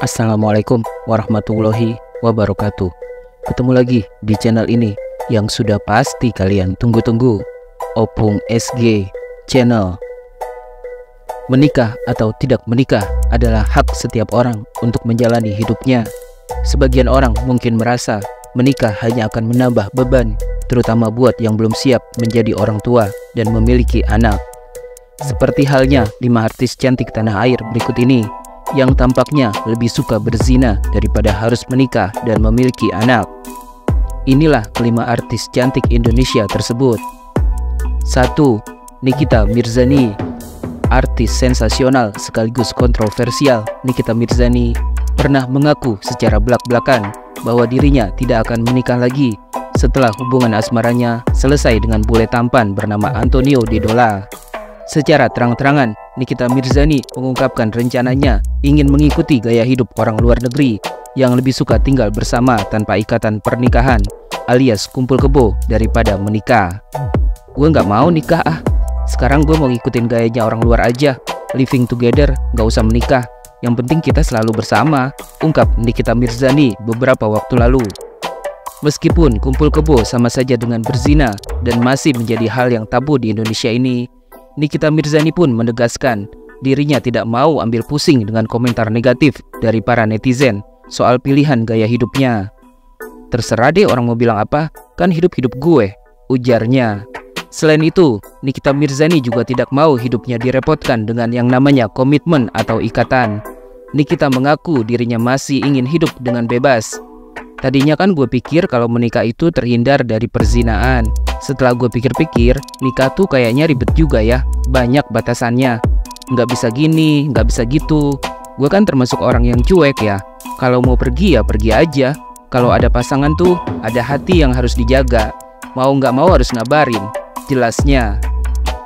Assalamualaikum warahmatullahi wabarakatuh. Ketemu lagi di channel ini yang sudah pasti kalian tunggu-tunggu, Opung SG Channel. Menikah atau tidak menikah adalah hak setiap orang untuk menjalani hidupnya. Sebagian orang mungkin merasa menikah hanya akan menambah beban, terutama buat yang belum siap menjadi orang tua dan memiliki anak. Seperti halnya 5 artis cantik tanah air berikut ini yang tampaknya lebih suka berzina daripada harus menikah dan memiliki anak. Inilah kelima artis cantik Indonesia tersebut. 1. Nikita Mirzani. Artis sensasional sekaligus kontroversial Nikita Mirzani pernah mengaku secara belak-belakan bahwa dirinya tidak akan menikah lagi setelah hubungan asmaranya selesai dengan bule tampan bernama Antonio Dedola. Secara terang-terangan, Nikita Mirzani mengungkapkan rencananya ingin mengikuti gaya hidup orang luar negeri yang lebih suka tinggal bersama tanpa ikatan pernikahan alias kumpul kebo daripada menikah. Gue nggak mau nikah ah, sekarang gue mau ngikutin gayanya orang luar aja, living together, nggak usah menikah, yang penting kita selalu bersama, ungkap Nikita Mirzani beberapa waktu lalu. Meskipun kumpul kebo sama saja dengan berzina dan masih menjadi hal yang tabu di Indonesia ini, Nikita Mirzani pun menegaskan dirinya tidak mau ambil pusing dengan komentar negatif dari para netizen soal pilihan gaya hidupnya. Terserah deh orang mau bilang apa, kan hidup-hidup gue, ujarnya. Selain itu, Nikita Mirzani juga tidak mau hidupnya direpotkan dengan yang namanya komitmen atau ikatan. Nikita mengaku dirinya masih ingin hidup dengan bebas. Tadinya kan gue pikir kalau menikah itu terhindar dari perzinaan. Setelah gue pikir-pikir, nikah tuh kayaknya ribet juga ya, banyak batasannya. Nggak bisa gini, nggak bisa gitu. Gue kan termasuk orang yang cuek ya. Kalau mau pergi ya pergi aja. Kalau ada pasangan tuh, ada hati yang harus dijaga. Mau nggak mau harus ngabarin, jelasnya.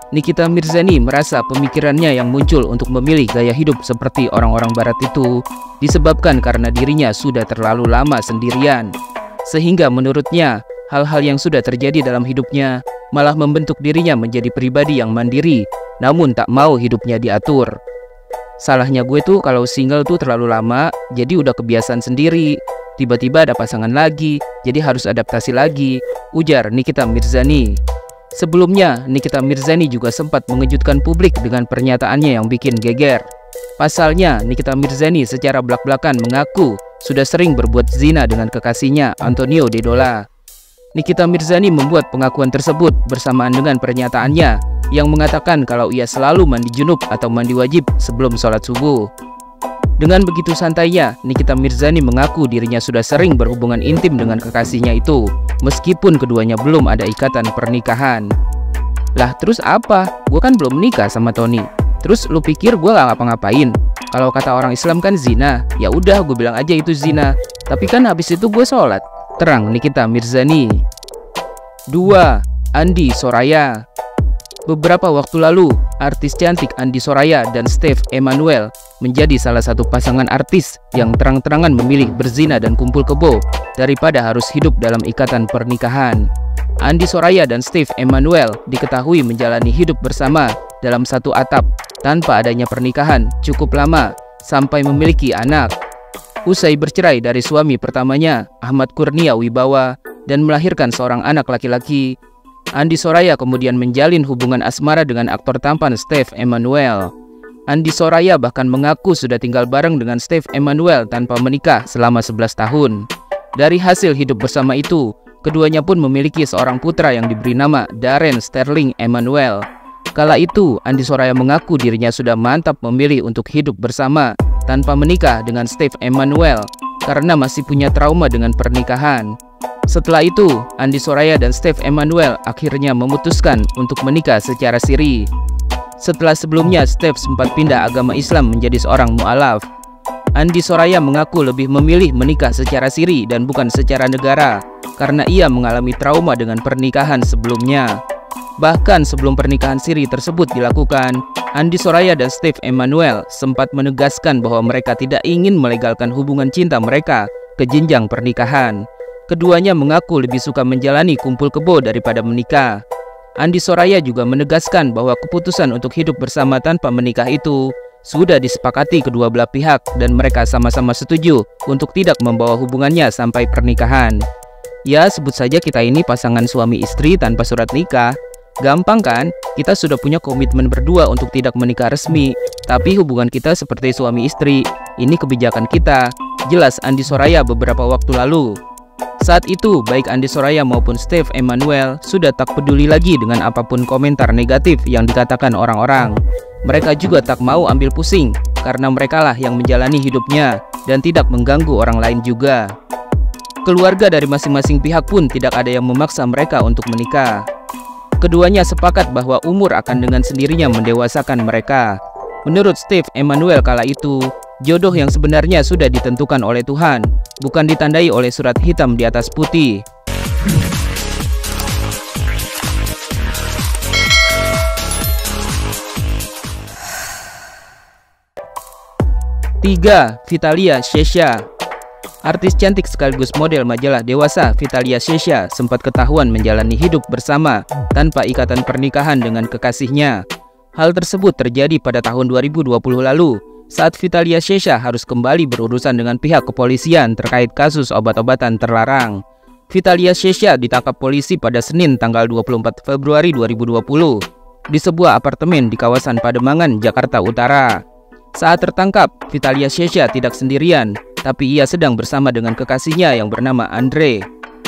Nikita Mirzani merasa pemikirannya yang muncul untuk memilih gaya hidup seperti orang-orang barat itu disebabkan karena dirinya sudah terlalu lama sendirian. Sehingga menurutnya, hal-hal yang sudah terjadi dalam hidupnya malah membentuk dirinya menjadi pribadi yang mandiri, namun tak mau hidupnya diatur. Salahnya gue tuh kalau single tuh terlalu lama, jadi udah kebiasaan sendiri. Tiba-tiba ada pasangan lagi, jadi harus adaptasi lagi, ujar Nikita Mirzani. Sebelumnya, Nikita Mirzani juga sempat mengejutkan publik dengan pernyataannya yang bikin geger. Pasalnya, Nikita Mirzani secara belak-belakan mengaku sudah sering berbuat zina dengan kekasihnya Antonio Dedola. Nikita Mirzani membuat pengakuan tersebut bersamaan dengan pernyataannya yang mengatakan kalau ia selalu mandi junub atau mandi wajib sebelum sholat subuh. Dengan begitu santainya, Nikita Mirzani mengaku dirinya sudah sering berhubungan intim dengan kekasihnya itu, meskipun keduanya belum ada ikatan pernikahan. Lah terus apa? Gue kan belum menikah sama Tony. Terus lu pikir gue gak ngapa-ngapain? Kalau kata orang Islam kan zina, ya udah gue bilang aja itu zina. Tapi kan habis itu gue sholat, terang Nikita Mirzani. 2. Andi Soraya. Beberapa waktu lalu, artis cantik Andi Soraya dan Steve Emmanuel menjadi salah satu pasangan artis yang terang-terangan memilih berzina dan kumpul kebo daripada harus hidup dalam ikatan pernikahan. Andi Soraya dan Steve Emmanuel diketahui menjalani hidup bersama dalam satu atap tanpa adanya pernikahan cukup lama sampai memiliki anak. Usai bercerai dari suami pertamanya, Ahmad Kurnia Wibawa, dan melahirkan seorang anak laki-laki, Andi Soraya kemudian menjalin hubungan asmara dengan aktor tampan Steve Emmanuel. Andi Soraya bahkan mengaku sudah tinggal bareng dengan Steve Emmanuel tanpa menikah selama 11 tahun. Dari hasil hidup bersama itu, keduanya pun memiliki seorang putra yang diberi nama Darren Sterling Emmanuel. Kala itu, Andi Soraya mengaku dirinya sudah mantap memilih untuk hidup bersama tanpa menikah dengan Steve Emmanuel karena masih punya trauma dengan pernikahan. Setelah itu, Andi Soraya dan Steve Emmanuel akhirnya memutuskan untuk menikah secara siri. Setelah sebelumnya Steve sempat pindah agama Islam menjadi seorang mu'alaf, Andi Soraya mengaku lebih memilih menikah secara siri dan bukan secara negara karena ia mengalami trauma dengan pernikahan sebelumnya. Bahkan sebelum pernikahan siri tersebut dilakukan, Andi Soraya dan Steve Emmanuel sempat menegaskan bahwa mereka tidak ingin melegalkan hubungan cinta mereka ke jenjang pernikahan. Keduanya mengaku lebih suka menjalani kumpul kebo daripada menikah. Andi Soraya juga menegaskan bahwa keputusan untuk hidup bersama tanpa menikah itu sudah disepakati kedua belah pihak dan mereka sama-sama setuju untuk tidak membawa hubungannya sampai pernikahan. Ya, sebut saja kita ini pasangan suami istri tanpa surat nikah. Gampang kan? Kita sudah punya komitmen berdua untuk tidak menikah resmi, tapi hubungan kita seperti suami istri. Ini kebijakan kita, jelas Andi Soraya beberapa waktu lalu. Saat itu, baik Andi Soraya maupun Steve Emmanuel sudah tak peduli lagi dengan apapun komentar negatif yang dikatakan orang-orang. Mereka juga tak mau ambil pusing, karena merekalah yang menjalani hidupnya dan tidak mengganggu orang lain juga. Keluarga dari masing-masing pihak pun tidak ada yang memaksa mereka untuk menikah. Keduanya sepakat bahwa umur akan dengan sendirinya mendewasakan mereka. Menurut Steve Emmanuel kala itu, jodoh yang sebenarnya sudah ditentukan oleh Tuhan, bukan ditandai oleh surat hitam di atas putih. 3. Vitalia Shesha. Artis cantik sekaligus model majalah dewasa Vitalia Shesha sempat ketahuan menjalani hidup bersama tanpa ikatan pernikahan dengan kekasihnya. Hal tersebut terjadi pada tahun 2020 lalu saat Vitalia Shesha harus kembali berurusan dengan pihak kepolisian terkait kasus obat-obatan terlarang. Vitalia Shesha ditangkap polisi pada Senin tanggal 24 Februari 2020 di sebuah apartemen di kawasan Pademangan, Jakarta Utara. Saat tertangkap, Vitalia Shesha tidak sendirian, tapi ia sedang bersama dengan kekasihnya yang bernama Andre.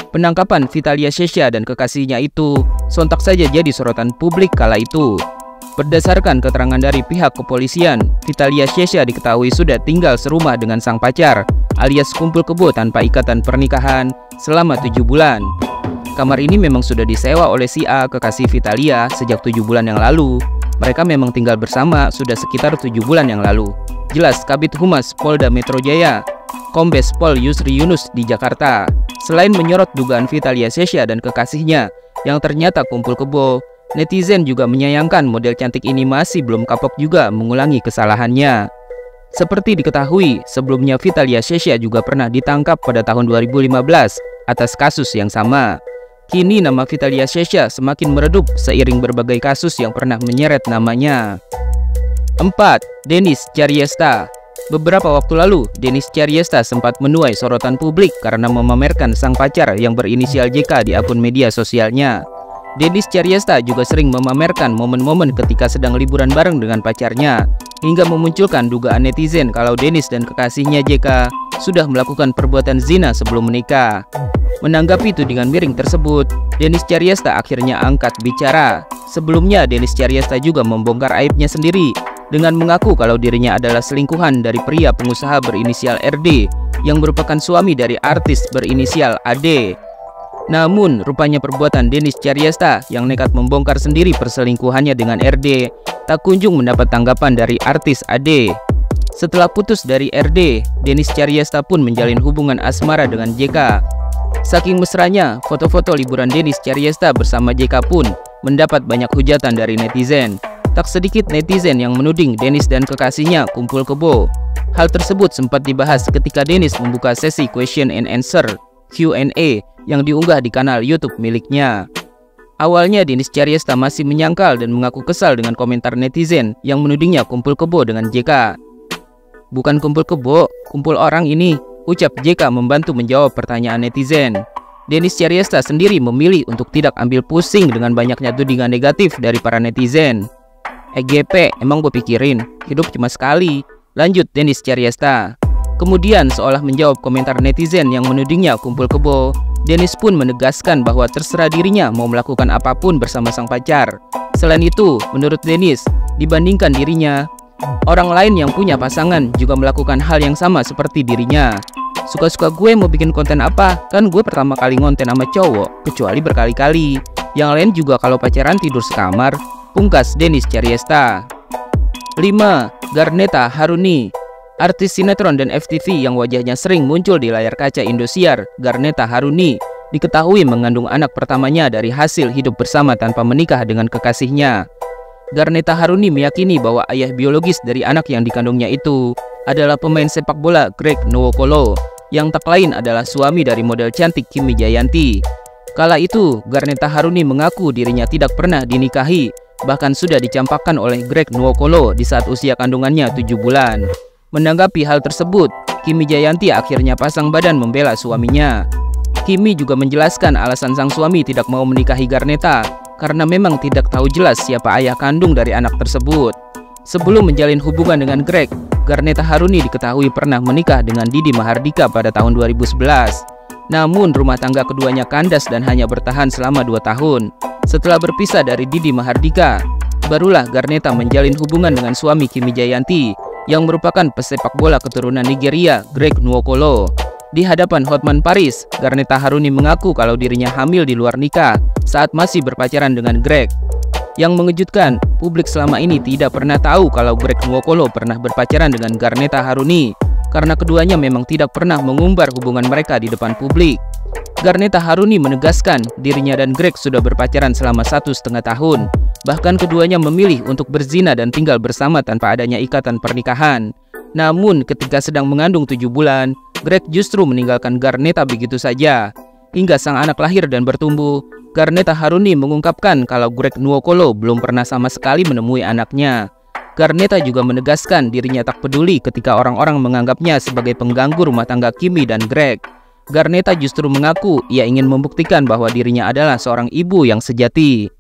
Penangkapan Vitalia Shesha dan kekasihnya itu sontak saja jadi sorotan publik kala itu. Berdasarkan keterangan dari pihak kepolisian, Vitalia Shesha diketahui sudah tinggal serumah dengan sang pacar, alias kumpul kebo tanpa ikatan pernikahan, selama 7 bulan. Kamar ini memang sudah disewa oleh si A, kekasih Vitalia, sejak 7 bulan yang lalu. Mereka memang tinggal bersama sudah sekitar 7 bulan yang lalu. Jelas Kabid Humas Polda Metro Jaya, Kombes Pol Yusri Yunus di Jakarta. Selain menyorot dugaan Vitalia Shesha dan kekasihnya yang ternyata kumpul kebo, netizen juga menyayangkan model cantik ini masih belum kapok juga mengulangi kesalahannya. Seperti diketahui, sebelumnya Vitalia Shesha juga pernah ditangkap pada tahun 2015 atas kasus yang sama. Kini nama Vitalia Shesha semakin meredup seiring berbagai kasus yang pernah menyeret namanya. 4. Denis Caryesta. Beberapa waktu lalu, Denis Caryesta sempat menuai sorotan publik karena memamerkan sang pacar yang berinisial JK di akun media sosialnya. Denis Caryesta juga sering memamerkan momen-momen ketika sedang liburan bareng dengan pacarnya, hingga memunculkan dugaan netizen kalau Denis dan kekasihnya JK sudah melakukan perbuatan zina sebelum menikah. Menanggapi tudingan miring tersebut, Denis Caryesta akhirnya angkat bicara. Sebelumnya, Denis Caryesta juga membongkar aibnya sendiri dengan mengaku kalau dirinya adalah selingkuhan dari pria pengusaha berinisial RD yang merupakan suami dari artis berinisial AD. Namun, rupanya perbuatan Denis Caryesta yang nekat membongkar sendiri perselingkuhannya dengan RD tak kunjung mendapat tanggapan dari artis AD. Setelah putus dari RD, Denis Caryesta pun menjalin hubungan asmara dengan JK. Saking mesranya, foto-foto liburan Denis Caryesta bersama JK pun mendapat banyak hujatan dari netizen. Tak sedikit netizen yang menuding Denis dan kekasihnya kumpul kebo. Hal tersebut sempat dibahas ketika Denis membuka sesi question and answer (Q&A) yang diunggah di kanal YouTube miliknya. Awalnya Denis Caryesta masih menyangkal dan mengaku kesal dengan komentar netizen yang menudingnya kumpul kebo dengan JK. "Bukan kumpul kebo, kumpul orang ini," ucap JK membantu menjawab pertanyaan netizen. Denis Caryesta sendiri memilih untuk tidak ambil pusing dengan banyaknya tudingan negatif dari para netizen. "GP, emang gue pikirin, hidup cuma sekali," lanjut Denis Caryesta. Kemudian seolah menjawab komentar netizen yang menudingnya kumpul kebo, Denis pun menegaskan bahwa terserah dirinya mau melakukan apapun bersama sang pacar. Selain itu, menurut Denis, dibandingkan dirinya, orang lain yang punya pasangan juga melakukan hal yang sama seperti dirinya. "Suka-suka gue mau bikin konten apa, kan gue pertama kali ngonten sama cowok, kecuali berkali-kali. Yang lain juga kalau pacaran tidur sekamar," pungkas Denis Caryesta. 5. Garneta Haruni. Artis sinetron dan FTV yang wajahnya sering muncul di layar kaca Indosiar, Garneta Haruni diketahui mengandung anak pertamanya dari hasil hidup bersama tanpa menikah dengan kekasihnya. Garneta Haruni meyakini bahwa ayah biologis dari anak yang dikandungnya itu adalah pemain sepak bola Greg Nwokolo, yang tak lain adalah suami dari model cantik Kimi Jayanti. Kala itu, Garneta Haruni mengaku dirinya tidak pernah dinikahi bahkan sudah dicampakkan oleh Greg Nwokolo di saat usia kandungannya 7 bulan. Menanggapi hal tersebut, Kimi Jayanti akhirnya pasang badan membela suaminya. Kimi juga menjelaskan alasan sang suami tidak mau menikahi Garneta karena memang tidak tahu jelas siapa ayah kandung dari anak tersebut. Sebelum menjalin hubungan dengan Greg, Garneta Haruni diketahui pernah menikah dengan Didi Mahardika pada tahun 2011. Namun rumah tangga keduanya kandas dan hanya bertahan selama 2 tahun. Setelah berpisah dari Didi Mahardika, barulah Garneta menjalin hubungan dengan suami Kimi Jayanti yang merupakan pesepak bola keturunan Nigeria, Greg Nwokolo. Di hadapan Hotman Paris, Garneta Haruni mengaku kalau dirinya hamil di luar nikah saat masih berpacaran dengan Greg. Yang mengejutkan, publik selama ini tidak pernah tahu kalau Greg Nwokolo pernah berpacaran dengan Garneta Haruni karena keduanya memang tidak pernah mengumbar hubungan mereka di depan publik. Garneta Haruni menegaskan dirinya dan Greg sudah berpacaran selama 1,5 tahun. Bahkan keduanya memilih untuk berzina dan tinggal bersama tanpa adanya ikatan pernikahan. Namun ketika sedang mengandung 7 bulan, Greg justru meninggalkan Garneta begitu saja. Hingga sang anak lahir dan bertumbuh, Garneta Haruni mengungkapkan kalau Greg Nwokolo belum pernah sama sekali menemui anaknya. Garneta juga menegaskan dirinya tak peduli ketika orang-orang menganggapnya sebagai pengganggu rumah tangga Kimi dan Greg. Garneta justru mengaku ia ingin membuktikan bahwa dirinya adalah seorang ibu yang sejati.